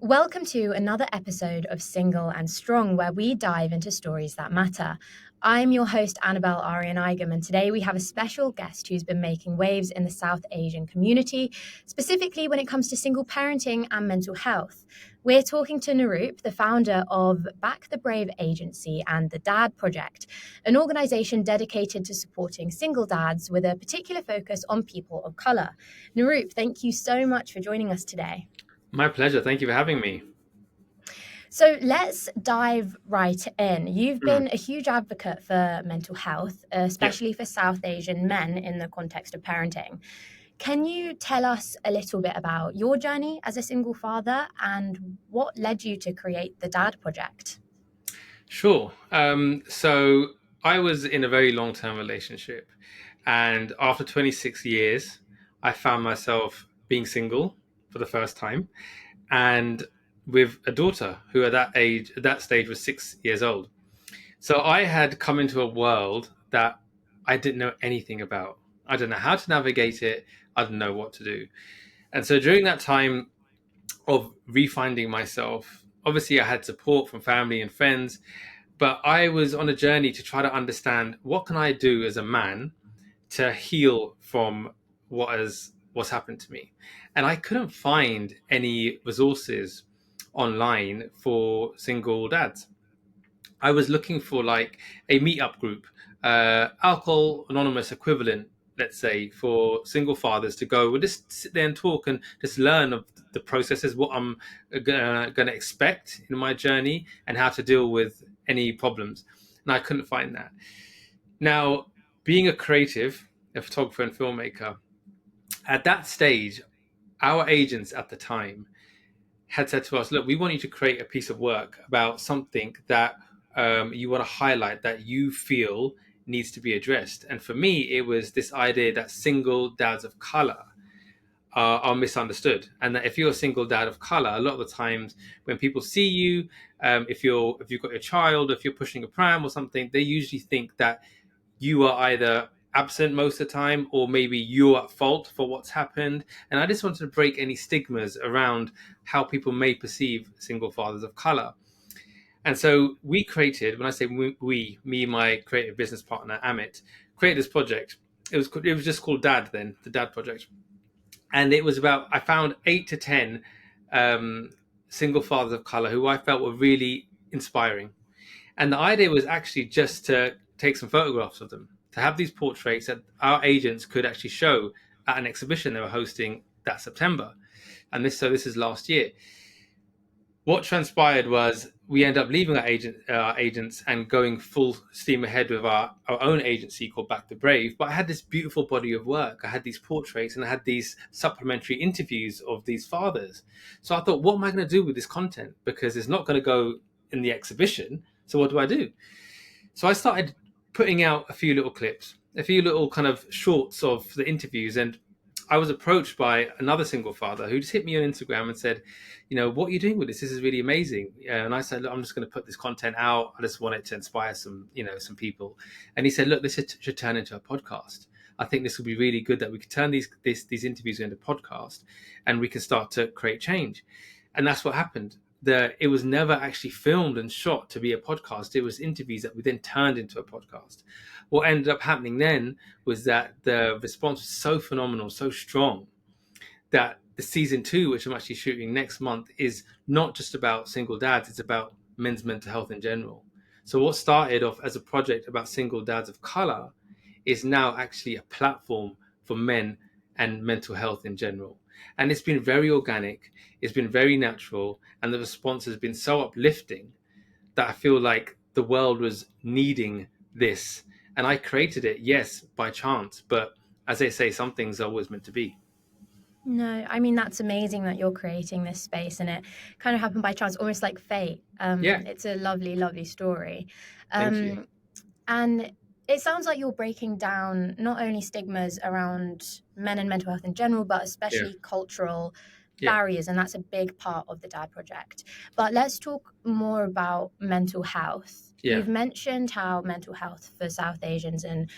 Welcome to another episode of Single and Strong, where we dive into stories that matter. I'm your host, Annabelle Ariyanayagam, and today we have a special guest who's been making waves in the South Asian community, specifically when it comes to single parenting and mental health. We're talking to Naroop, the founder of Back the Brave Agency and the Dad Project, an organisation dedicated to supporting single dads with a particular focus on people of colour. Naroop, thank you so much for joining us today. My pleasure. Thank you for having me. So let's dive right in. You've been a huge advocate for mental health, especially for South Asian men in the context of parenting. Can you tell us a little bit about your journey as a single father and what led you to create the Dad Project? Sure. So I was in a very long-term relationship, and after 26 years, I found myself being single for the first time, and with a daughter who at that stage was 6 years old. So I had come into a world that I didn't know anything about. I didn't know how to navigate it. I didn't know what to do. And so during that time of refinding myself, obviously I had support from family and friends, but I was on a journey to try to understand what can I do as a man to heal from what's happened to me. And I couldn't find any resources online for single dads. I was looking for like a meetup group, Alcohol Anonymous equivalent, let's say, for single fathers to go. We'll just sit there and talk and just learn of the processes, what I'm going to expect in my journey, and how to deal with any problems. And I couldn't find that. Now, being a creative, a photographer and filmmaker, at that stage, our agents at the time had said to us, look, we want you to create a piece of work about something that you want to highlight that you feel needs to be addressed. And for me, it was this idea that single dads of color are misunderstood, and that if you're a single dad of color, a lot of the times when people see you, if you've got your child, if you're pushing a pram or something, they usually think that you are either absent most of the time or maybe you're at fault for what's happened. And I just wanted to break any stigmas around how people may perceive single fathers of color. And so we created, when I say we, me, my creative business partner, Amit, created this project. It was just called Dad then, the Dad Project. And it was about, I found 8 to 10 single fathers of color who I felt were really inspiring. And the idea was actually just to take some photographs of them, to have these portraits that our agents could actually show at an exhibition they were hosting that September. And this is last year. What transpired was we ended up leaving our agents and going full steam ahead with our own agency called Back the Brave. But I had this beautiful body of work. I had these portraits and I had these supplementary interviews of these fathers. So I thought, what am I going to do with this content? Because it's not going to go in the exhibition. So what do I do? So I started putting out a few little clips, a few little kind of shorts of the interviews. And I was approached by another single father who just hit me on Instagram and said, what are you doing with this? This is really amazing. And I said, look, I'm just going to put this content out. I just want it to inspire some people. And he said, look, this should turn into a podcast. I think this would be really good that we could turn these interviews into a podcast and we can start to create change. And that's what happened. It was never actually filmed and shot to be a podcast. It was interviews that we then turned into a podcast. What ended up happening then was that the response was so phenomenal, so strong, that the season 2, which I'm actually shooting next month, is not just about single dads, it's about men's mental health in general. So what started off as a project about single dads of color is now actually a platform for men and mental health in general. And it's been very organic, it's been very natural, and the response has been so uplifting that I feel like the world was needing this. And I created it, yes, by chance, but as they say, some things are always meant to be. No, I mean, that's amazing that you're creating this space and it kind of happened by chance, almost like fate. It's a lovely, lovely story. Thank you. And it sounds like you're breaking down not only stigmas around men and mental health in general, but especially cultural barriers. And that's a big part of the Dad Project. But let's talk more about mental health. You've mentioned how mental health for South Asians and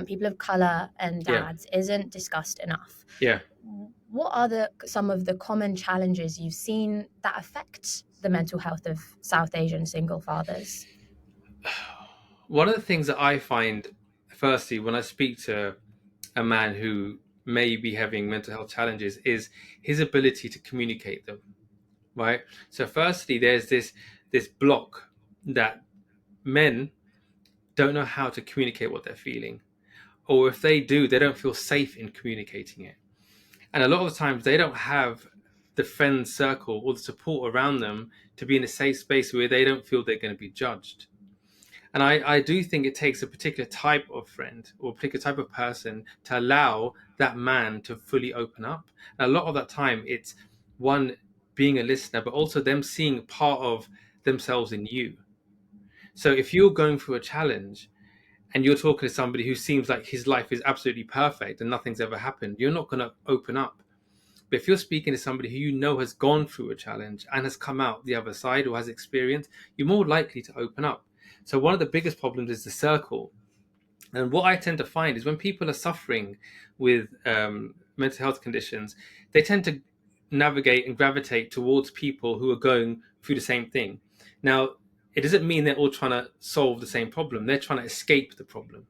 people of color and dads isn't discussed enough. what are some of the common challenges you've seen that affect the mental health of South Asian single fathers? One of the things that I find, firstly, when I speak to a man who may be having mental health challenges, is his ability to communicate them, right? So, firstly, there's this block that men don't know how to communicate what they're feeling, or if they do, they don't feel safe in communicating it. And a lot of the times, they don't have the friend circle or the support around them to be in a safe space where they don't feel they're going to be judged. And I do think it takes a particular type of friend or a particular type of person to allow that man to fully open up. And a lot of that time, it's one, being a listener, but also them seeing part of themselves in you. So if you're going through a challenge and you're talking to somebody who seems like his life is absolutely perfect and nothing's ever happened, you're not going to open up. But if you're speaking to somebody who you know has gone through a challenge and has come out the other side or has experience, you're more likely to open up. So one of the biggest problems is the circle. And what I tend to find is when people are suffering with mental health conditions, they tend to navigate and gravitate towards people who are going through the same thing. Now, it doesn't mean they're all trying to solve the same problem. They're trying to escape the problem.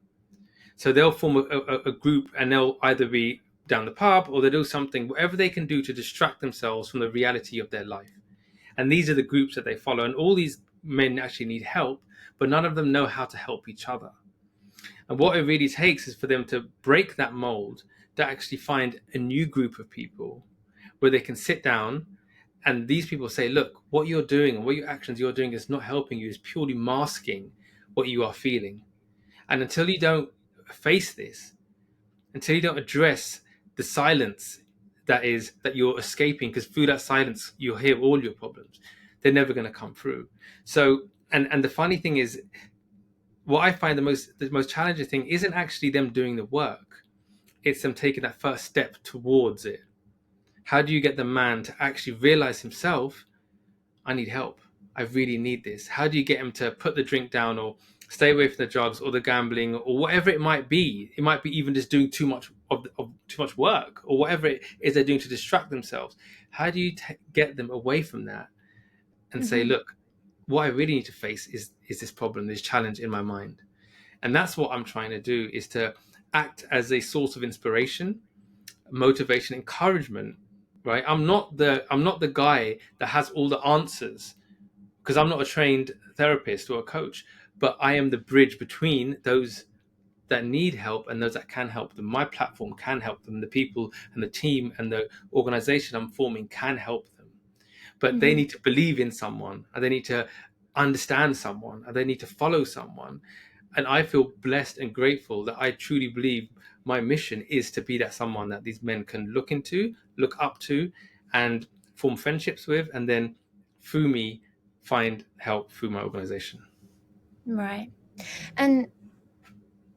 So they'll form a group and they'll either be down the pub or they'll do something, whatever they can do to distract themselves from the reality of their life. And these are the groups that they follow. And all these men actually need help, but none of them know how to help each other. And what it really takes is for them to break that mold, to actually find a new group of people where they can sit down and these people say, look, what you're doing and what your actions you're doing is not helping you, is purely masking what you are feeling. And until you don't face this, until you don't address the silence that you're escaping, because through that silence you'll hear all your problems, they're never going to come through. So and the funny thing is, what I find the most challenging thing isn't actually them doing the work, it's them taking that first step towards it. How do you get the man to actually realize himself, I need help, I really need this? How do you get him to put the drink down or stay away from the drugs or the gambling or whatever it might be? It might be even just doing too much of too much work or whatever it is they're doing to distract themselves. How do you get them away from that and say, Mm-hmm. look, what I really need to face is this problem, this challenge in my mind. And that's what I'm trying to do, is to act as a source of inspiration, motivation, encouragement. Right? I'm not the guy that has all the answers, because I'm not a trained therapist or a coach, but I am the bridge between those that need help and those that can help them. My platform can help them. The people and the team and the organization I'm forming can help them. But they Mm-hmm. need to believe in someone, and they need to understand someone, and they need to follow someone. And I feel blessed and grateful that I truly believe my mission is to be that someone that these men can look into, look up to, and form friendships with, and then through me find help through my organization. Right. And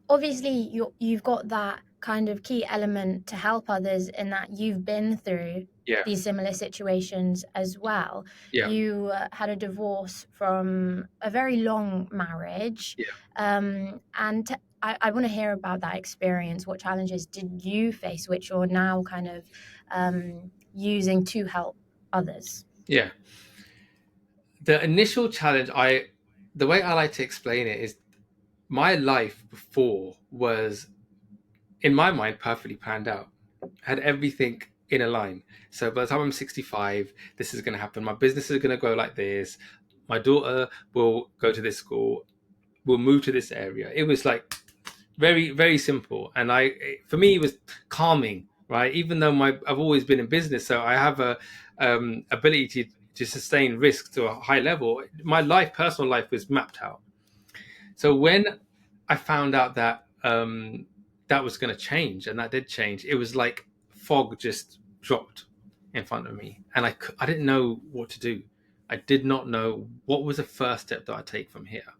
obviously you've got that kind of key element to help others in that you've been through Yeah, these similar situations as well. yeah, You had a divorce from a very long marriage, yeah. and I want to hear about that experience. What challenges did you face, which you're now kind of using to help others? Yeah. The initial challenge, the way I like to explain it is, my life before was, in my mind, perfectly planned out. I had everything in a line. So by the time I'm 65, this is going to happen. My business is going to go like this. My daughter will go to this school. We'll move to this area. It was like very, very simple. And for me, it was calming, right? Even though I've always been in business, so I have a ability to sustain risk to a high level. My personal life was mapped out. So when I found out that that was going to change, and that did change, it was like fog just dropped in front of me, and I didn't know what to do. I did not know what was the first step that I take from here.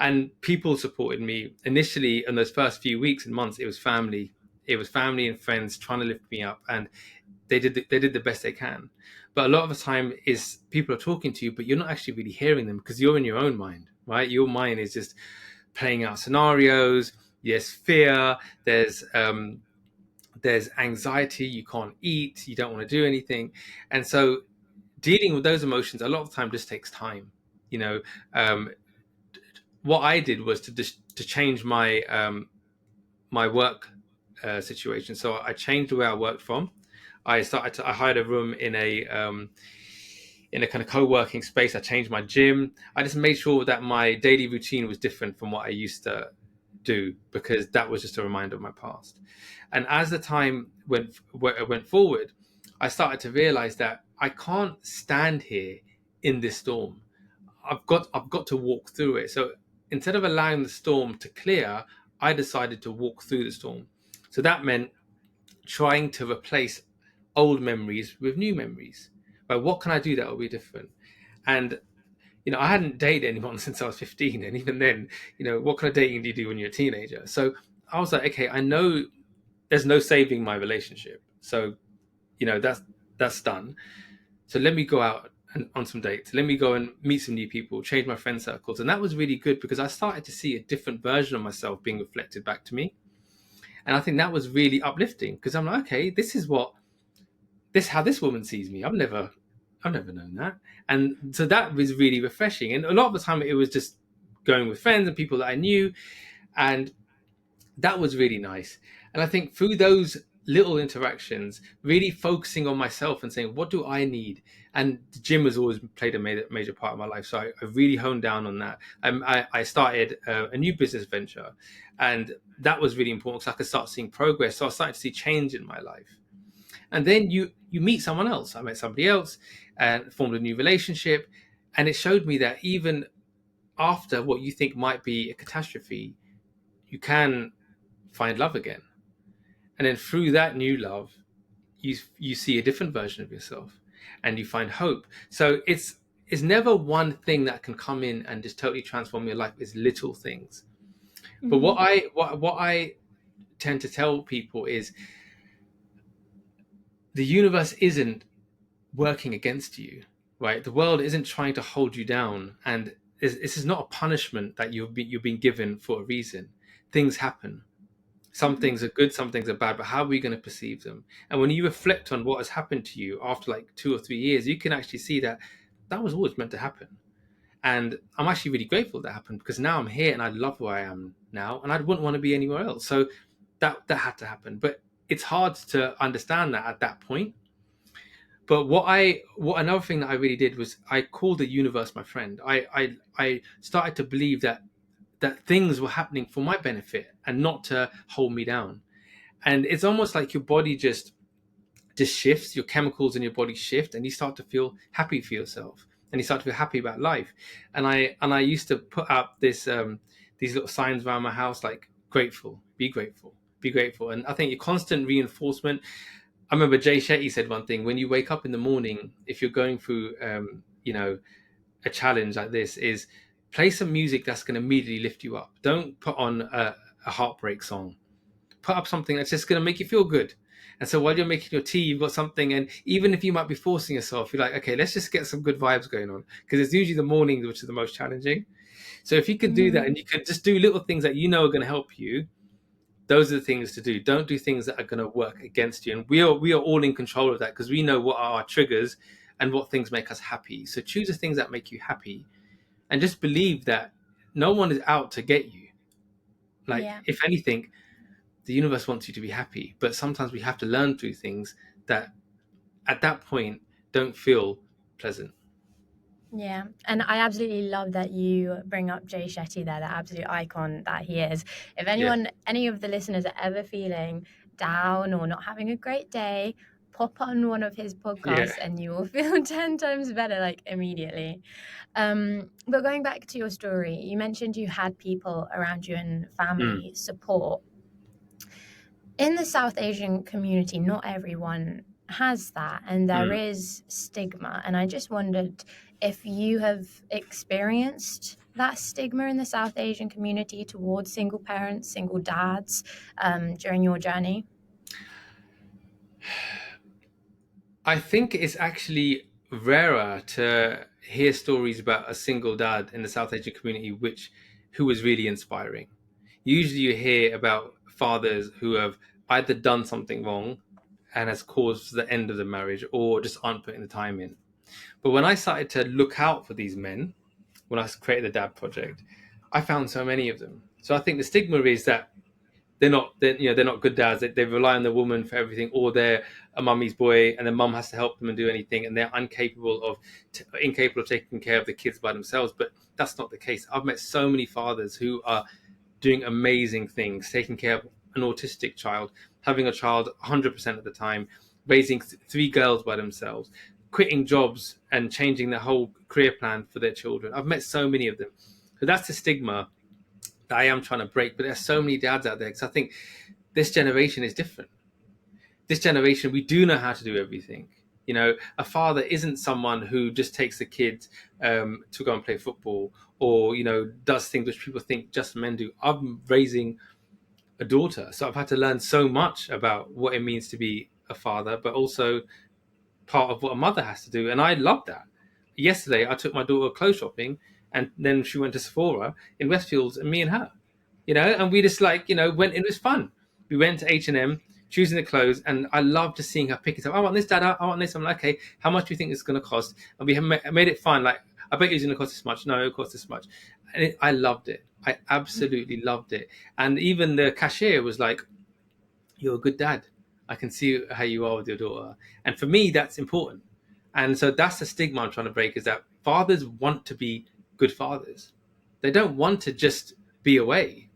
And people supported me initially in those first few weeks and months. It was family and friends trying to lift me up, and they did the best they can. But a lot of the time is people are talking to you, but you're not actually really hearing them because you're in your own mind, right? Your mind is just playing out scenarios. There's fear. there's anxiety, you can't eat, you don't want to do anything. And so dealing with those emotions a lot of the time just takes time. You know, um, what I did was to change my work situation. So I changed the way I worked from. I hired a room in a kind of co-working space. I changed my gym. I just made sure that my daily routine was different from what I used to do, because that was just a reminder of my past. And as the time went forward, I started to realize that I can't stand here in this storm. I've got to walk through it. So instead of allowing the storm to clear, I decided to walk through the storm. So that meant trying to replace old memories with new memories. But what can I do that will be different? And I hadn't dated anyone since I was 15, and even then, what kind of dating do you do when you're a teenager? So I was like, okay, I know there's no saving my relationship. So, that's done. So let me go out on some dates. Let me go and meet some new people, change my friend circles. And that was really good because I started to see a different version of myself being reflected back to me. And I think that was really uplifting because I'm like, okay, this is how this woman sees me. I've never known that. And so that was really refreshing. And a lot of the time it was just going with friends and people that I knew. And that was really nice. And I think through those little interactions, really focusing on myself and saying, what do I need? And the gym has always played a major part of my life. So I really honed down on that. I started a new business venture, and that was really important because I could start seeing progress. So I started to see change in my life. And then you meet someone else. I met somebody else and formed a new relationship. And it showed me that even after what you think might be a catastrophe, you can find love again. And then through that new love, you see a different version of yourself and you find hope. So it's never one thing that can come in and just totally transform your life. It's little things. But Mhm. what I tend to tell people is the universe isn't working against you, right? The world isn't trying to hold you down, and this is not a punishment that you're being given for a reason. Things happen. Some Mhm. things are good, some things are bad, but how are we going to perceive them? And when you reflect on what has happened to you after like 2 or 3 years, you can actually see that that was always meant to happen. And I'm actually really grateful that happened because now I'm here and I love where I am now, and I wouldn't want to be anywhere else. So that had to happen, but it's hard to understand that at that point. But what another thing that I really did was I called the universe my friend. I started to believe that things were happening for my benefit and not to hold me down. And it's almost like your body just shifts, your chemicals in your body shift, and you start to feel happy for yourself, and you start to feel happy about life. And I used to put up these little signs around my house like grateful, be grateful, be grateful. And I think your constant reinforcement. I remember Jay Shetty said one thing: when you wake up in the morning, if you're going through a challenge like this, is play some music that's going to immediately lift you up. Don't put on a heartbreak song. Put up something that's just going to make you feel good. And so while you're making your tea, you've got something, and even if you might be forcing yourself, you're like, okay, let's just get some good vibes going on, because it's usually the mornings which are the most challenging. So if you can do that, Mhm. and you can just do little things that are going to help you, those are the things to do. Don't do things that are going to work against you. And we are all in control of that because we know what are our triggers and what things make us happy. So choose the things that make you happy, and just believe that no one is out to get you. Like, Yeah. if anything, the universe wants you to be happy, but sometimes we have to learn through things that at that point don't feel pleasant. Yeah, and I absolutely love that you bring up Jay Shetty there, the absolute icon that he is. If Yeah, any of the listeners are ever feeling down or not having a great day, pop on one of his yeah. podcasts and you will feel 10 times better, like immediately. But going back to your story, you mentioned you had people around you and Mm, family support. In the South Asian community, not everyone has that, and there mm. is stigma. And I just wondered if you have experienced that stigma in the South Asian community towards single parents, single dads, during your journey. I think it's actually rarer to hear stories about a single dad in the South Asian community who was really inspiring. Usually you hear about fathers who have either done something wrong and has caused the end of the marriage, or just aren't putting the time in. But when I started to look out for these men, when I created the Dad Project, I found so many of them. So I think the stigma is that they're not good dads. They rely on the woman for everything, or they're a mummy's boy, and the mum has to help them and do anything, and they're incapable of taking care of the kids by themselves. But that's not the case. I've met so many fathers who are doing amazing things, taking care of an autistic child, having a child 100% of the time, raising three girls by themselves, quitting jobs and changing their whole career plan for their children. I've met so many of them. So that's the stigma that I am trying to break. But there's so many dads out there, because I think this generation is different. This generation, we do know how to do everything. A father isn't someone who just takes the kids to go and play football, or does things which people think just men do. I'm raising a daughter, so I've had to learn so much about what it means to be a father, but also part of what a mother has to do, and I love that. Yesterday, I took my daughter clothes shopping, and then she went to Sephora in Westfields, and me and her, and we just went. It was fun. We went to H&M, choosing the clothes, and I love just seeing her pick it up. I want this, Dad. I want this. I'm like, okay, how much do you think it's going to cost? And we have made it fun. Like, I bet it's going to cost this much. No, it costs this much. And I loved it. I absolutely loved it. And even the cashier was like, "You're a good dad. I can see how you are with your daughter." And for me, that's important. And so that's the stigma I'm trying to break, is that fathers want to be good fathers. They don't want to just be away.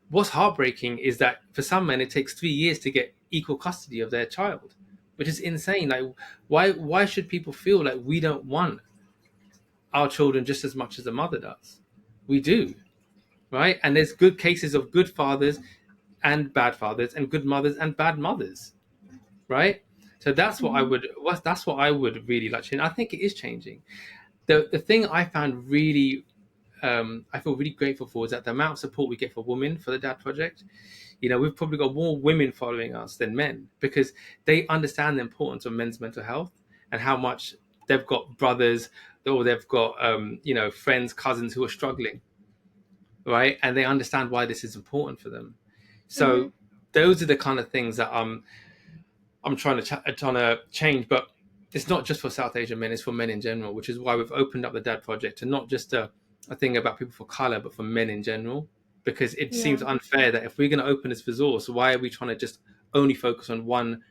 What's heartbreaking is that for some men, it takes 3 years to get equal custody of their child, which is insane. Like, why should people feel like we don't want our children just as much as the mother does? We do, right? And there's good cases of good fathers and bad fathers, and good mothers and bad mothers, right? So that's what I would really like to change. I think it is changing. The thing I found really I feel really grateful for is that the amount of support we get for women for the Dad Project. We've probably got more women following us than men, because they understand the importance of men's mental health, and how much they've got brothers, or they've got friends, cousins who are struggling, right? And they understand why this is important for them. Mm-hmm. So those are the kind of things that I'm trying to change. But it's not just for South Asian men; it's for men in general, which is why we've opened up the Dad Project to not just a thing about people for color, but for men in general. Because it seems Yeah. unfair that if we're going to open this resource, why are we trying to just only focus on one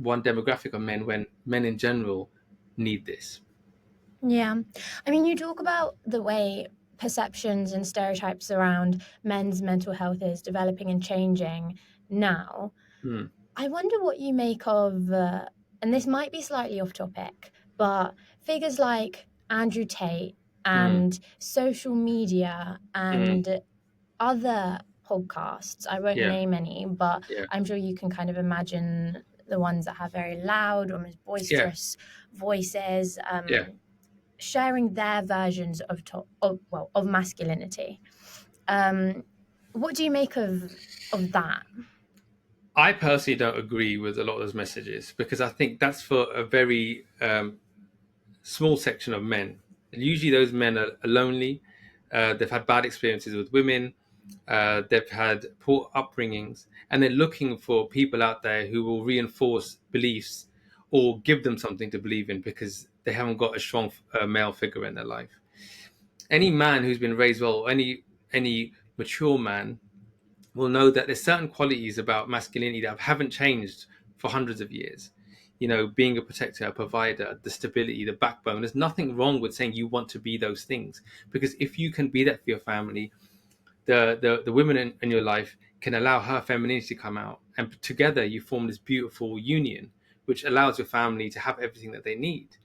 demographic of men, when men in general need this? Yeah. I mean, you talk about the way perceptions and stereotypes around men's mental health is developing and changing now. Hmm. I wonder what you make of, and this might be slightly off topic, but figures like Andrew Tate Hmm. and social media Hmm. and other podcasts. I won't Yeah. name any, but Yeah. I'm sure you can kind of imagine the ones that have very loud, almost Yeah. boisterous voices, Yeah. sharing their versions of masculinity. Um, what do you make of that? I personally don't agree with a lot of those messages, because I think that's for a very small section of men. Usually, those men are lonely. They've had bad experiences with women. They've had poor upbringings, and they're looking for people out there who will reinforce beliefs, or give them something to believe in, because they haven't got a strong male figure in their life. Any man who's been raised well, any mature man, will know that there's certain qualities about masculinity that haven't changed for hundreds of years. Being a protector, a provider, the stability, the backbone. There's nothing wrong with saying you want to be those things, because if you can be that for your family, the women in your life can allow her femininity to come out, and together you form this beautiful union, which allows your family to have everything that they need.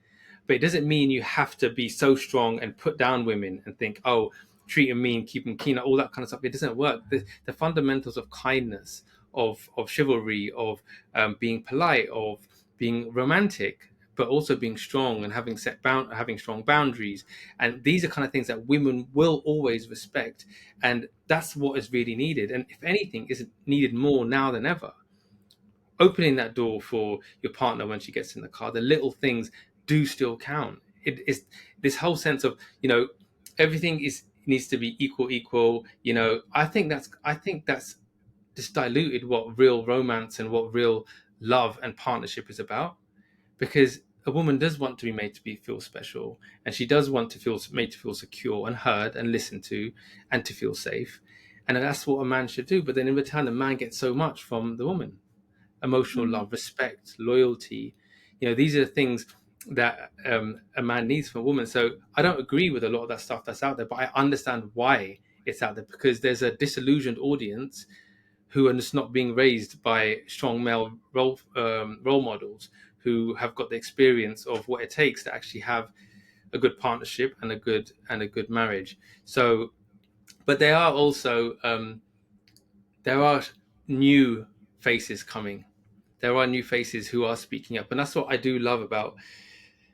But it doesn't mean you have to be so strong and put down women and think, oh, treat them mean, keep them keen, all that kind of stuff. It doesn't work. The fundamentals of kindness, of chivalry, of being polite, of being romantic, but also being strong and having strong boundaries. And these are kind of things that women will always respect. And that's what is really needed. And if anything, is needed more now than ever. Opening that door for your partner when she gets in the car, the little things do still count. It is this whole sense of, everything is needs to be equal. I think that's just diluted what real romance and what real love and partnership is about. Because a woman does want to be made to feel special, and she does want to feel made to feel secure and heard and listened to, and to feel safe, and that's what a man should do. But then in return, the man gets so much from the woman: emotional Mm-hmm. love, respect, loyalty. These are the things that a man needs from a woman. So I don't agree with a lot of that stuff that's out there, but I understand why it's out there, because there's a disillusioned audience who are just not being raised by strong male role models, who have got the experience of what it takes to actually have a good partnership and a good marriage. So, but there are also there are new faces coming. There are new faces who are speaking up, and that's what I do love about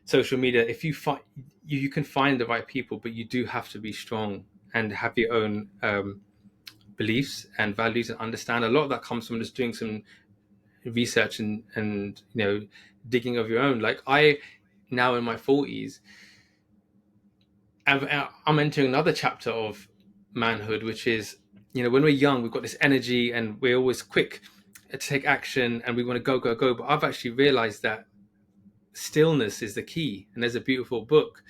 social media. If you find you can find the right people, but you do have to be strong and have your own beliefs and values, and understand a lot of that comes from just doing some research and digging of your own. Like, I now in my 40s, I'm entering another chapter of manhood, which is, when we're young, we've got this energy and we're always quick to take action and we want to go go go. But I've actually realized that stillness is the key. And there's a beautiful book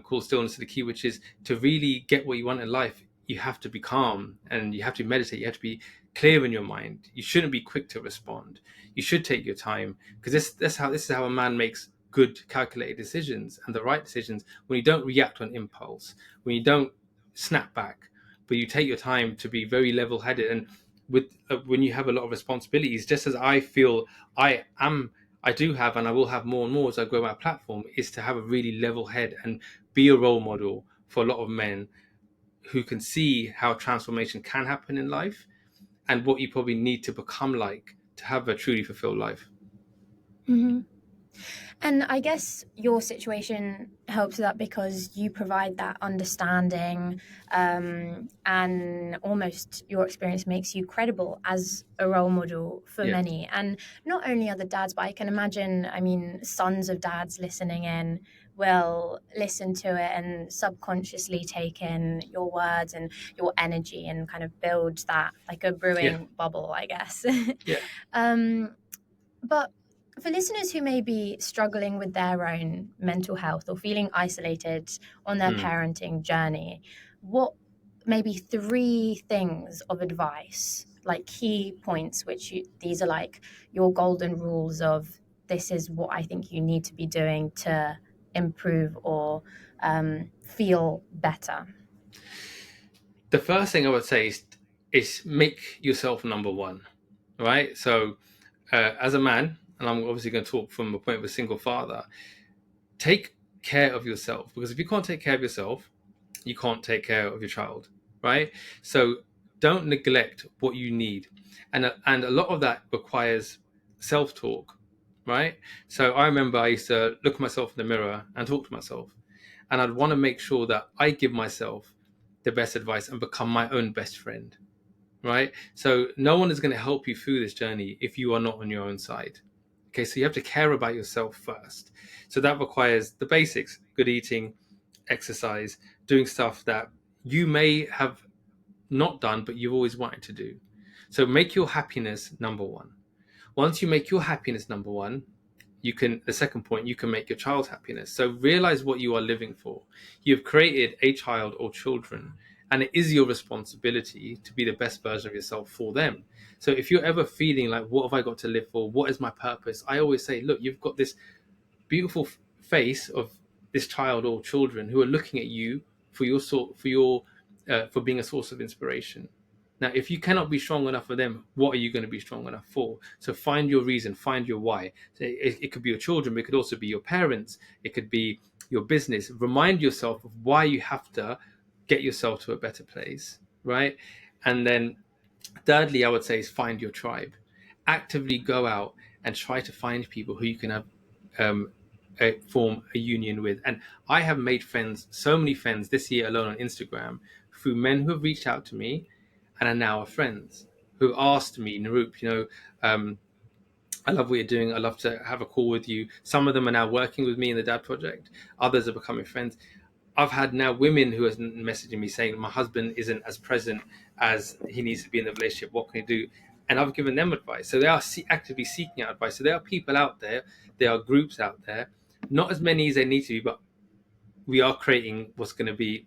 called Stillness is the Key, which is to really get what you want in life, you have to be calm and you have to meditate. You have to be clear in your mind. You shouldn't be quick to respond. You should take your time, because this is how a man makes good calculated decisions, and the right decisions, when you don't react on impulse, when you don't snap back, but you take your time to be very level headed. And with when you have a lot of responsibilities, just as I feel I do have, and I will have more and more as I grow my platform, is to have a really level head and be a role model for a lot of men who can see how transformation can happen in life, and what you probably need to become like to have a truly fulfilled life. Mm-hmm. And I guess your situation helps with that because you provide that understanding, and almost your experience makes you credible as a role model for Yeah, many. And not only other dads, but I can imagine, I mean, sons of dads listening in will listen to it and subconsciously take in your words and your energy and kind of build that like a yeah, brewing bubble, I guess. yeah. um, but for listeners who may be struggling with their own mental health or feeling isolated on their Mm. parenting journey, what maybe three things of advice, like key points, these are like your golden rules of this is what I think you need to be doing to improve or feel better? The first thing I would say is make yourself number one, right? So, as a man, and I'm obviously going to talk from a point of a single father, take care of yourself, because if you can't take care of yourself, you can't take care of your child, right? So don't neglect what you need, and a lot of that requires self-talk, right? So I remember I used to look at myself in the mirror and talk to myself, and I'd want to make sure that I give myself the best advice and become my own best friend, right? So no one is going to help you through this journey if you are not on your own side. Okay, so you have to care about yourself first. So that requires the basics: good eating, exercise, doing stuff that you may have not done but you've always wanted to do. So make your happiness number one. Once you make your happiness number one, the second point, you can make your child's happiness. So realize what you are living for. You've created a child or children, and it is your responsibility to be the best version of yourself for them. So if you're ever feeling like, what have I got to live for? What is my purpose? I always say, look, you've got this beautiful face of this child or children who are looking at you for your sort for your for being a source of inspiration. Now, if you cannot be strong enough for them, what are you going to be strong enough for? So find your reason, find your why. It could be your children, but it could also be your parents. It could be your business. Remind yourself of why you have to get yourself to a better place, right? And then thirdly, I would say, is find your tribe. Actively go out and try to find people who you can have um, form a union with. And I have made friends, so many friends this year alone on Instagram, through men who have reached out to me and are now our friends, who have asked me, Naroop, I love what you're doing. I love to have a call with you. Some of them are now working with me in the Dad Project. Others are becoming friends. I've had now women who are messaging me saying my husband isn't as present as he needs to be in the relationship. What can I do? And I've given them advice. So they are actively seeking out advice. So there are people out there. There are groups out there. Not as many as they need to be, but we are creating what's going to be,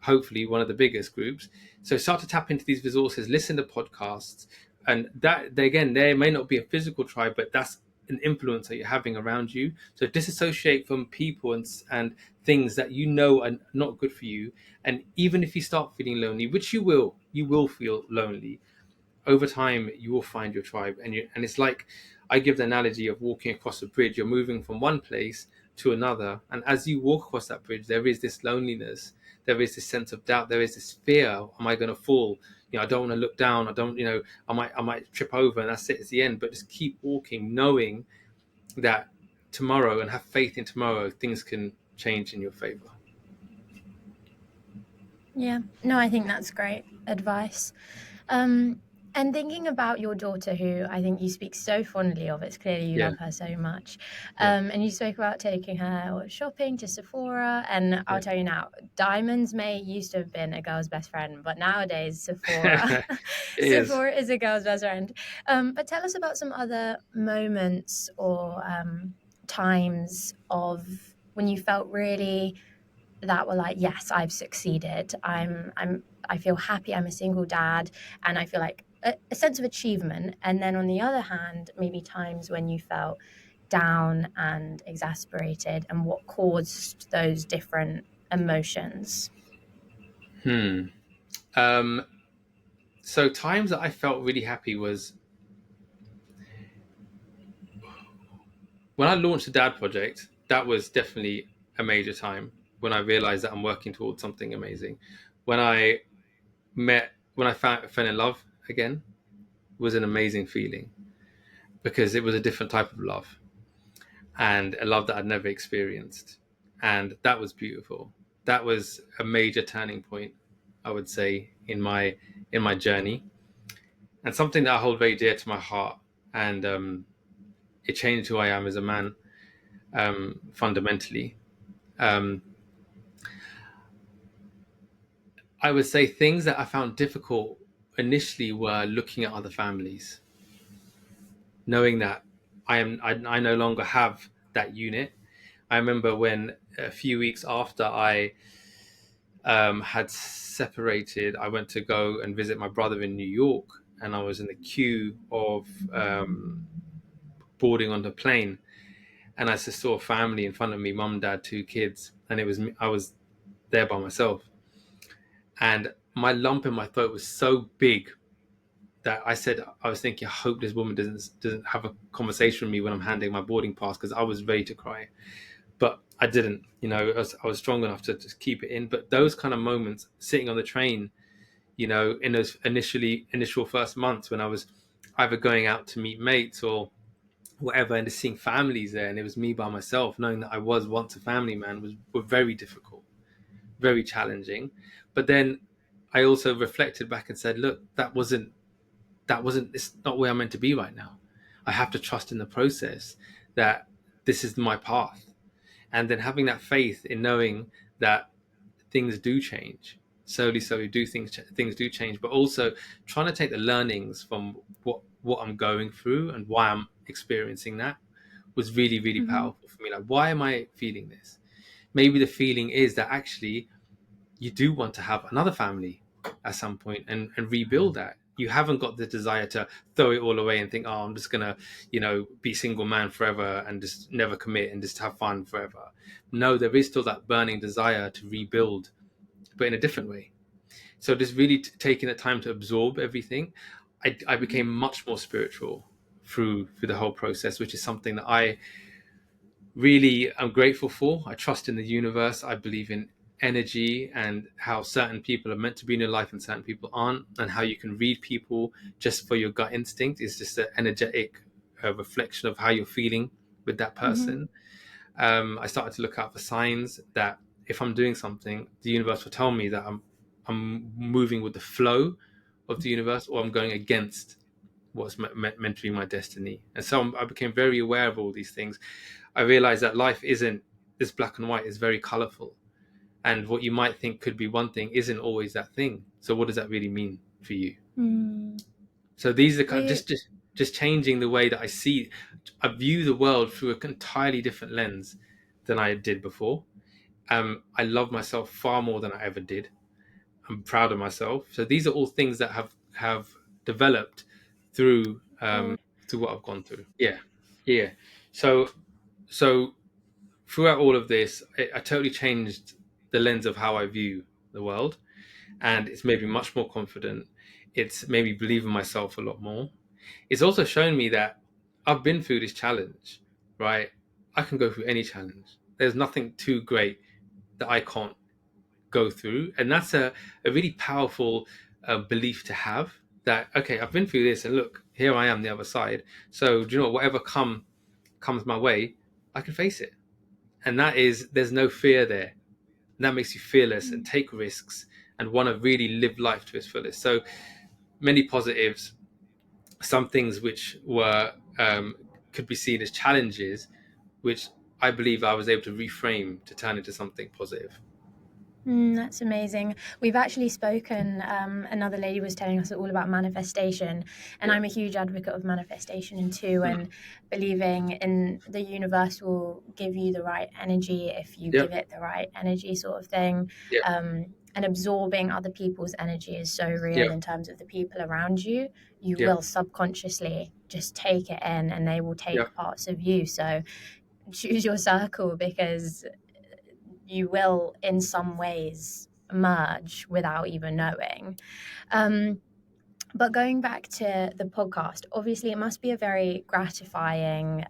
hopefully one of the biggest groups. So start to tap into these resources, listen to podcasts, and that again, there may not be a physical tribe, but that's an influence that you're having around you. So disassociate from people and things that are not good for you. And even if you start feeling lonely, which you will feel lonely, over time you will find your tribe. And it's like, I give the analogy of walking across a bridge. You're moving from one place to another, and as you walk across that bridge, there is this loneliness, there is this sense of doubt, there is this fear. Am I going to fall? I don't want to look down. I don't, I might trip over, and that's it, it's the end. But just keep walking, knowing that tomorrow, and have faith in tomorrow, things can change in your favor. Yeah, no, I think that's great advice. And thinking about your daughter, who I think you speak so fondly of, it's clear you Yeah, love her so much. yeah, And you spoke about taking her shopping to Sephora. And I'll tell you now, diamonds used to have been a girl's best friend, but nowadays yeah. It is. Sephora is a girl's best friend. But tell us about some other moments or times of when you felt really that were like, yes, I've succeeded. I feel happy. I'm a single dad, and I feel like a sense of achievement. And then on the other hand, maybe times when you felt down and exasperated, and what caused those different emotions. Hmm. Um, so times that I felt really happy was when I launched the Dad Project. That was definitely a major time when I realized that I'm working towards something amazing. When I fell in love again, was an amazing feeling, because it was a different type of love, and a love that I'd never experienced. And that was beautiful. That was a major turning point, I would say, in my journey, and something that I hold very dear to my heart. And it changed who I am as a man, fundamentally. Um, I would say things that I found difficult initially were looking at other families, knowing that I no longer have that unit. I remember when a few weeks after I had separated, I went to go and visit my brother in New York, and I was in the queue of boarding on the plane, and I just saw a family in front of me, mum, dad, two kids, and it was me. I was there by myself, and my lump in my throat was so big that I was thinking, I hope this woman doesn't have a conversation with me when I'm handing my boarding pass, because I was ready to cry, but I didn't. I was strong enough to just keep it in. But those kind of moments, sitting on the train, in those initial first months when I was either going out to meet mates or whatever, and just seeing families there, and it was me by myself, knowing that I was once a family man, were very difficult, very challenging. But then I also reflected back and said, look, it's not where I'm meant to be right now. I have to trust in the process, that this is my path. And then having that faith in knowing that things do change. Slowly things do change, but also trying to take the learnings from what I'm going through and why I'm experiencing that was really, really Mm-hmm. powerful for me. Like, why am I feeling this? Maybe the feeling is that actually you do want to have another family at some point, and rebuild that. You haven't got the desire to throw it all away and think, oh, I'm just gonna, be single man forever and just never commit and just have fun forever. No, there is still that burning desire to rebuild, but in a different way. So just really taking the time to absorb everything, I became much more spiritual through the whole process, which is something that I really am grateful for. I trust in the universe. I believe in energy, and how certain people are meant to be in your life and certain people aren't, and how you can read people just for your gut instinct. Is just an energetic reflection of how you're feeling with that Mm-hmm. person. I started to look out for signs that if I'm doing something, the universe will tell me that I'm moving with the flow of the universe, or I'm going against what's meant to be my destiny. And so I became very aware of all these things. I realized that life isn't this black and white; it's very colorful. and what you might think could be one thing isn't always that thing. So what does that really mean for you? Mm. So these are kind of We just changing the way that I view the world through an entirely different lens than I did before. I love myself far more than I ever did. I'm proud of myself. So these are all things that have developed through through what I've gone through. Yeah, yeah. So so throughout all of this, I totally changed the lens of how I view the world, and it's made me much more confident. It's made me believe in myself a lot more. It's also shown me that I've been through this challenge, right? I can go through any challenge. There's nothing too great that I can't go through. And that's a really powerful belief to have, that, okay, I've been through this and look, here I am the other side. So, do you know what? Whatever comes my way, I can face it. And there's no fear there. And that makes you fearless and take risks and want to really live life to its fullest. So many positives, some things which were could be seen as challenges, which I believe I was able to reframe to turn into something positive. That's amazing. We've actually spoken, another lady was telling us all about manifestation, and Yeah. I'm a huge advocate of manifestation too, Mm. and believing in the universe will give you the right energy if you Yep. give it the right energy, sort of thing. Yep. And absorbing other people's energy is so real Yep. in terms of the people around you. You Yep. will subconsciously just take it in, and they will Yep. take parts of you. So choose your circle, because you will in some ways merge without even knowing. Um, but going back to the podcast, obviously it must be a very gratifying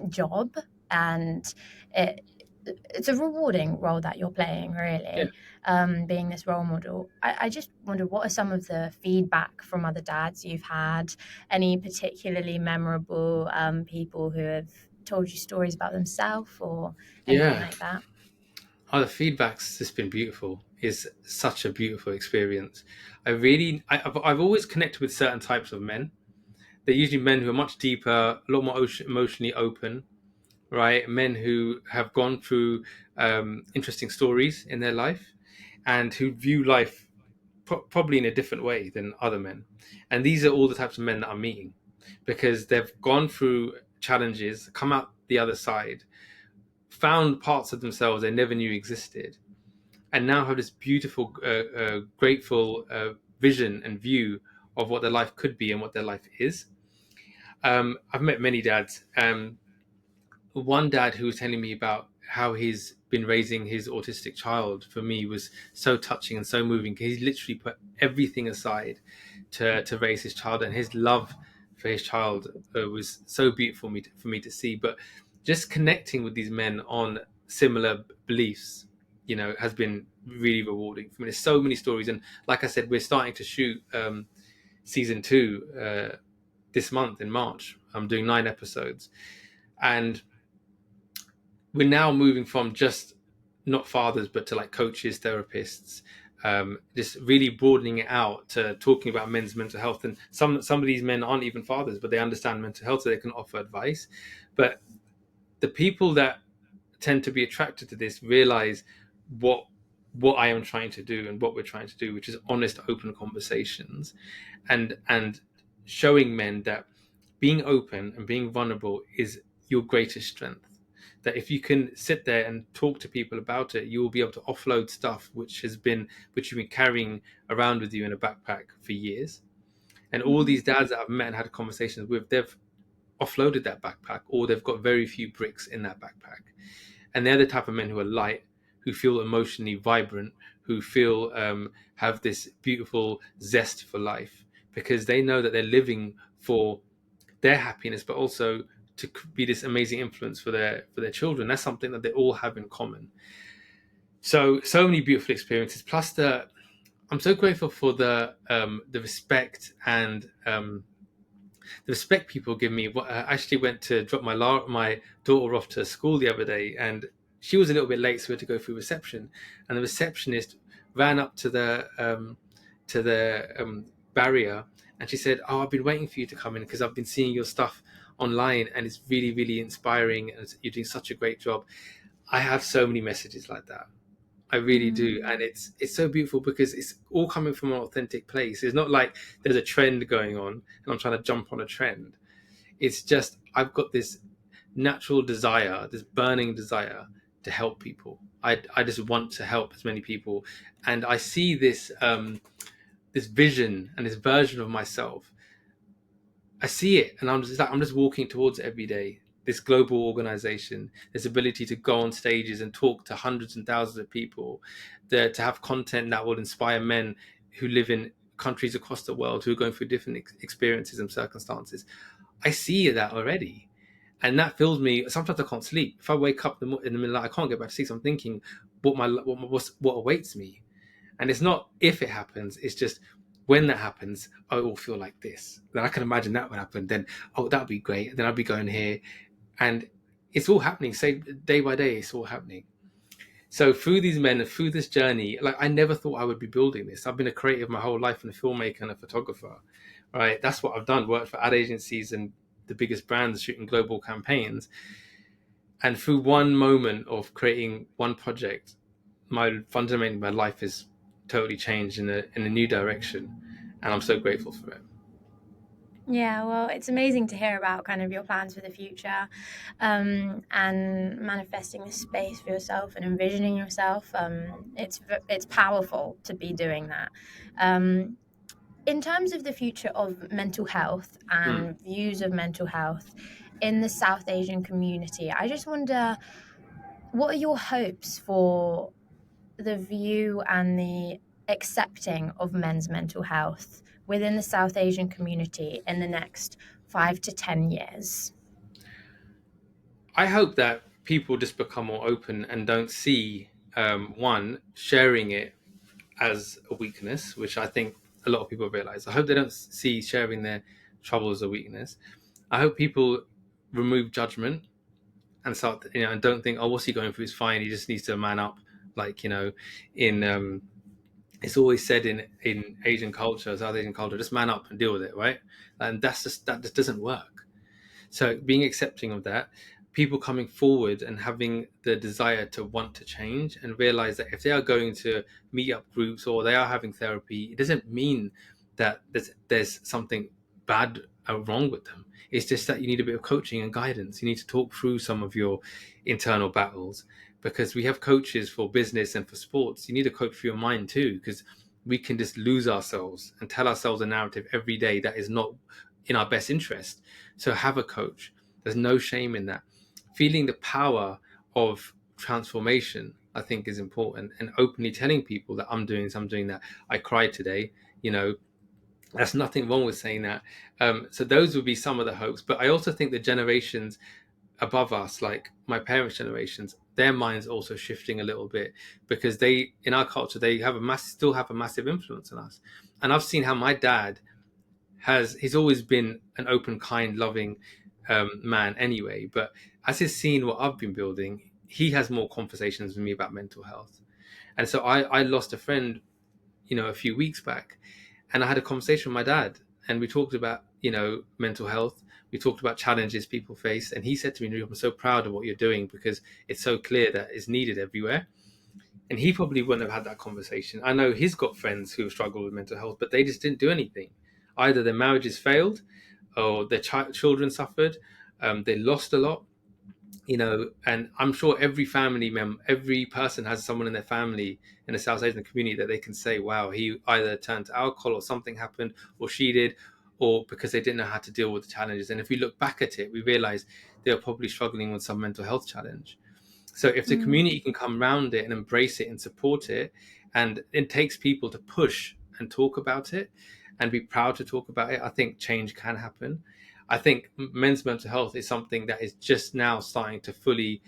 job, and it, it's a rewarding role that you're playing, Yeah. really, being this role model. I just wonder, what are some of the feedback from other dads you've had? Any particularly memorable people who have told you stories about themselves or anything Yeah. like that? Oh, the feedback's just been beautiful. It's such a beautiful experience. I've always connected with certain types of men. They're usually men who are much deeper, a lot more emotionally open, right? Men who have gone through interesting stories in their life and who view life probably in a different way than other men. And these are all the types of men that I'm meeting, because they've gone through challenges, come out the other side, found parts of themselves they never knew existed, and now have this beautiful, grateful vision and view of what their life could be and what their life is. I've met many dads. One dad who was telling me about how he's been raising his autistic child, for me, was so touching and so moving, because he literally put everything aside to raise his child, and his love for his child was so beautiful for me to see. But just connecting with these men on similar beliefs, has been really rewarding for me. There's so many stories, and like I said, we're starting to shoot season 2 this month in March. I'm doing 9 episodes, and we're now moving from just not fathers, but to like coaches, therapists, just really broadening it out to talking about men's mental health. And some of these men aren't even fathers, but they understand mental health, so they can offer advice. But the people that tend to be attracted to this realize what I am trying to do and what we're trying to do, which is honest, open conversations, and showing men that being open and being vulnerable is your greatest strength. That if you can sit there and talk to people about it, you will be able to offload stuff which you've been carrying around with you in a backpack for years. And all Mm. these dads that I've met and had conversations with, they've offloaded that backpack, or they've got very few bricks in that backpack. And they're the type of men who are light, who feel emotionally vibrant, who feel have this beautiful zest for life, because they know that they're living for their happiness, but also to be this amazing influence for their children. That's something that they all have in common. So many beautiful experiences. Plus, I'm so grateful for the respect and the respect people give me. I actually went to drop my daughter off to school the other day, and she was a little bit late, so we had to go through reception. And the receptionist ran up to the barrier, and she said, "Oh, I've been waiting for you to come in because I've been seeing your stuff online, and it's really, really inspiring, and you're doing such a great job." I have so many messages like that. I really do. And it's so beautiful because it's all coming from an authentic place. It's not like there's a trend going on and I'm trying to jump on a trend. It's just I've got this natural desire, this burning desire to help people. I just want to help as many people. And I see this vision and this version of myself. I see it, and I'm just walking towards it every day. This global organization, this ability to go on stages and talk to hundreds and thousands of people, to have content that will inspire men who live in countries across the world who are going through different experiences and circumstances. I see that already, and that fills me. Sometimes I can't sleep. If I wake up in the middle of the night, I can't get back to sleep. So I'm thinking what awaits me. And it's not if it happens, it's just when that happens, I will feel like this. Then I can imagine that would happen. Then, oh, that'd be great. Then I'll be going here. And it's all happening. Say day by day, it's all happening. So through these men and through this journey, like I never thought I would be building this. I've been a creative my whole life and a filmmaker and a photographer, right? That's what I've done, worked for ad agencies and the biggest brands shooting global campaigns. And through one moment of creating one project, fundamentally my life is totally changed in a new direction, and I'm so grateful for it. Yeah, well, it's amazing to hear about kind of your plans for the future, and manifesting this space for yourself and envisioning yourself. It's powerful to be doing that. Um, in terms of the future of mental health Mm. and views of mental health in the South Asian community, I just wonder, what are your hopes for the view and the accepting of men's mental health within the South Asian community in the next 5 to 10 years? I hope that people just become more open and don't see one sharing it as a weakness, which I think a lot of people realize. I hope they don't see sharing their troubles as a weakness. I hope people remove judgment and start, and don't think, oh, what's he going through? It's fine. He just needs to man up. Like, in it's always said in Asian culture, South Asian culture, just man up and deal with it, right? And that just doesn't work. So being accepting of that, people coming forward and having the desire to want to change and realize that if they are going to meet up groups or they are having therapy, it doesn't mean that there's something bad or wrong with them. It's just that you need a bit of coaching and guidance. You need to talk through some of your internal battles, because we have coaches for business and for sports. You need a coach for your mind too, because we can just lose ourselves and tell ourselves a narrative every day that is not in our best interest. So have a coach. There's no shame in that. Feeling the power of transformation, I think, is important, and openly telling people that I'm doing this, I'm doing that. I cried today. That's nothing wrong with saying that. So those would be some of the hopes. But I also think the generations above us, like my parents' generations, their minds also shifting a little bit, because they, in our culture, they have still have a massive influence on us. And I've seen how my dad he's always been an open, kind, loving man anyway. But as he's seen what I've been building, he has more conversations with me about mental health. And so I lost a friend, a few weeks back, and I had a conversation with my dad, and we talked about, mental health. We talked about challenges people face, and he said to me, "Naroop, I'm so proud of what you're doing, because it's so clear that it's needed everywhere." And he probably wouldn't have had that conversation. I know he's got friends who struggle with mental health, but they just didn't do anything. Either their marriages failed, or their children suffered. They lost a lot, and I'm sure every person has someone in their family in the South Asian community that they can say, wow, he either turned to alcohol or something happened, or she did, or because they didn't know how to deal with the challenges. And if we look back at it, we realize they are probably struggling with some mental health challenge. So if the Mm. community can come around it and embrace it and support it, and it takes people to push and talk about it and be proud to talk about it, I think change can happen. I think men's mental health is something that is just now starting to fully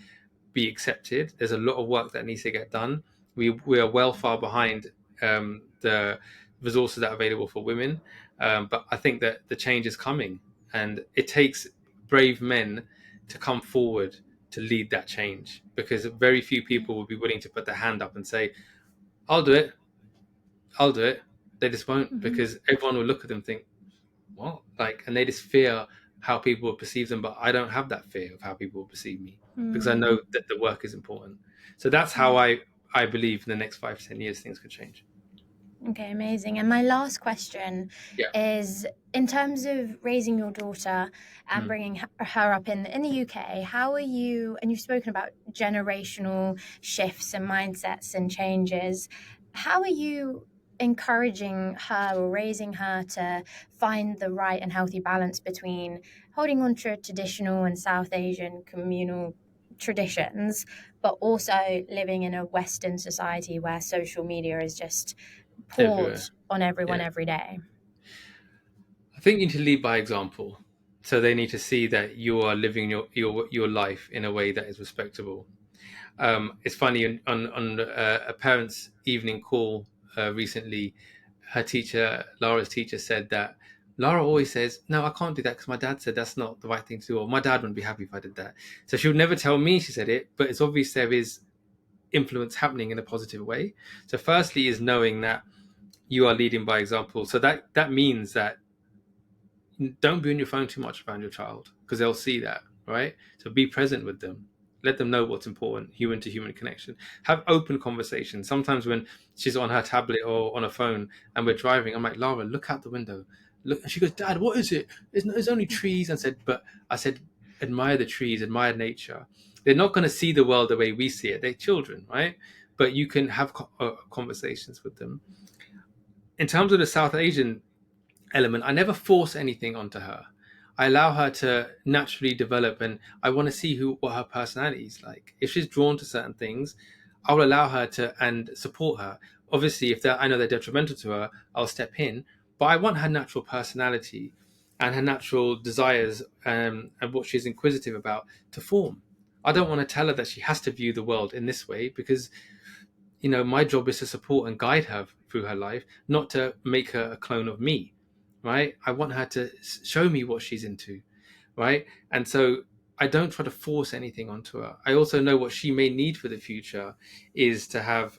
be accepted. There's a lot of work that needs to get done. We are well far behind the resources that are available for women, but I think that the change is coming, and it takes brave men to come forward to lead that change, because very few people will be willing to put their hand up and say, "I'll do it, I'll do it." They just won't, Mhm. because everyone will look at them and think, what? Like, and they just fear how people will perceive them. But I don't have that fear of how people will perceive me, because I Mm. know that the work is important. So that's how Yeah. I believe in the next 5 to 10 years things could change. Okay, amazing. And my last question Yeah. is, in terms of raising your daughter and Mm. bringing her up in the UK, how are you, and you've spoken about generational shifts and mindsets and changes, how are you encouraging her or raising her to find the right and healthy balance between holding on to traditional and South Asian communal traditions, but also living in a Western society where social media is just poured Everywhere. on everyone Yeah. every day? I think you need to lead by example. So they need to see that you are living your life in a way that is respectable. It's funny on a parents' evening call recently, Laura's teacher, said that Laura always says, "No, I can't do that because my dad said that's not the right thing to do, or my dad wouldn't be happy if I did that." So she would never tell me she said it, but it's obvious there is influence happening in a positive way. So, firstly, is knowing that you are leading by example. So that means that don't be on your phone too much around your child because they'll see that, right? So be present with them. Let them know what's important, human to human connection. Have open conversations. Sometimes when she's on her tablet or on a phone and we're driving, I'm like, Lara, look out the window. Look, and she goes, Dad, what is it? It's only trees. I said, admire the trees, admire nature. They're not going to see the world the way we see it. They're children, right? But you can have conversations with them. In terms of the South Asian element, I never force anything onto her. I allow her to naturally develop, and I want to see what her personality is like. If she's drawn to certain things, I'll allow her to and support her. Obviously, if I know they're detrimental to her, I'll step in. But I want her natural personality and her natural desires, and what she's inquisitive about to form. I don't want to tell her that she has to view the world in this way because my job is to support and guide her through her life, not to make her a clone of me, right? I want her to show me what she's into, right? And so I don't try to force anything onto her. I also know what she may need for the future is to have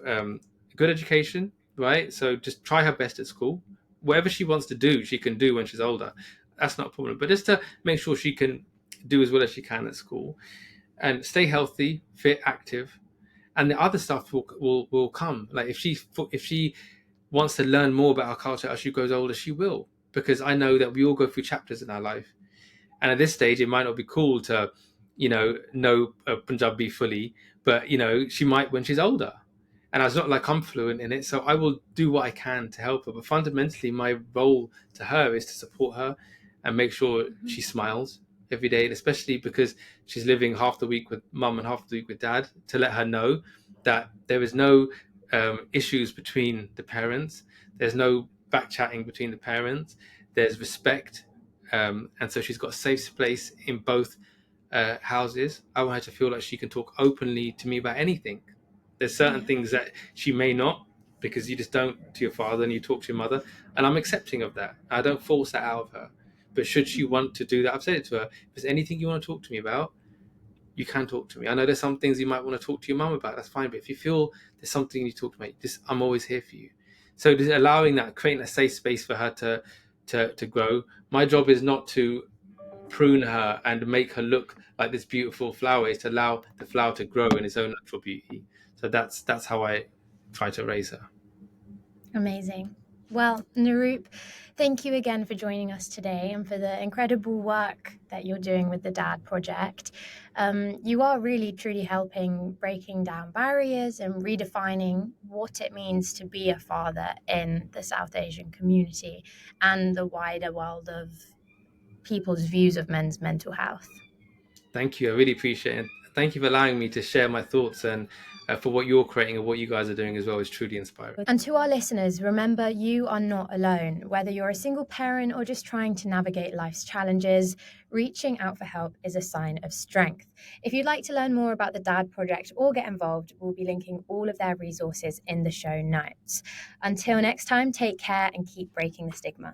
good education, right? So just try her best at school. Whatever she wants to do, she can do when she's older. That's not a problem. But just to make sure she can do as well as she can at school and stay healthy, fit, active, and the other stuff will come. Like if she wants to learn more about our culture as she grows older, she will, because I know that we all go through chapters in our life, and at this stage, it might not be cool to, know Punjabi fully, but she might when she's older. And it's not like I'm fluent in it, so I will do what I can to help her. But fundamentally, my role to her is to support her and make sure she smiles every day, and especially because she's living half the week with mum and half the week with dad, to let her know that there is no issues between the parents. There's no back chatting between the parents. There's respect, and so she's got a safe space in both houses. I want her to feel like she can talk openly to me about anything. There's certain Yeah. things that she may not, because you just don't to your father and you talk to your mother, and I'm accepting of that. I don't force that out of her. But should she want to do that, I've said it to her. If there's anything you want to talk to me about, you can talk to me. I know there's some things you might want to talk to your mum about. That's fine. But if you feel there's something you talk to me, just I'm always here for you. So just allowing that, creating a safe space for her to grow. My job is not to prune her and make her look like this beautiful flower. Is to allow the flower to grow in its own natural beauty. So that's how I try to raise her. Amazing. Well, Naroop, thank you again for joining us today and for the incredible work that you're doing with the Dad Project. You are really, truly helping breaking down barriers and redefining what it means to be a father in the South Asian community and the wider world of people's views of men's mental health. Thank you. I really appreciate it. Thank you for allowing me to share my thoughts, and for what you're creating and what you guys are doing as well is truly inspiring. And to our listeners, remember you are not alone. Whether you're a single parent or just trying to navigate life's challenges, reaching out for help is a sign of strength. If you'd like to learn more about the Dad Project or get involved, we'll be linking all of their resources in the show notes. Until next time, take care and keep breaking the stigma.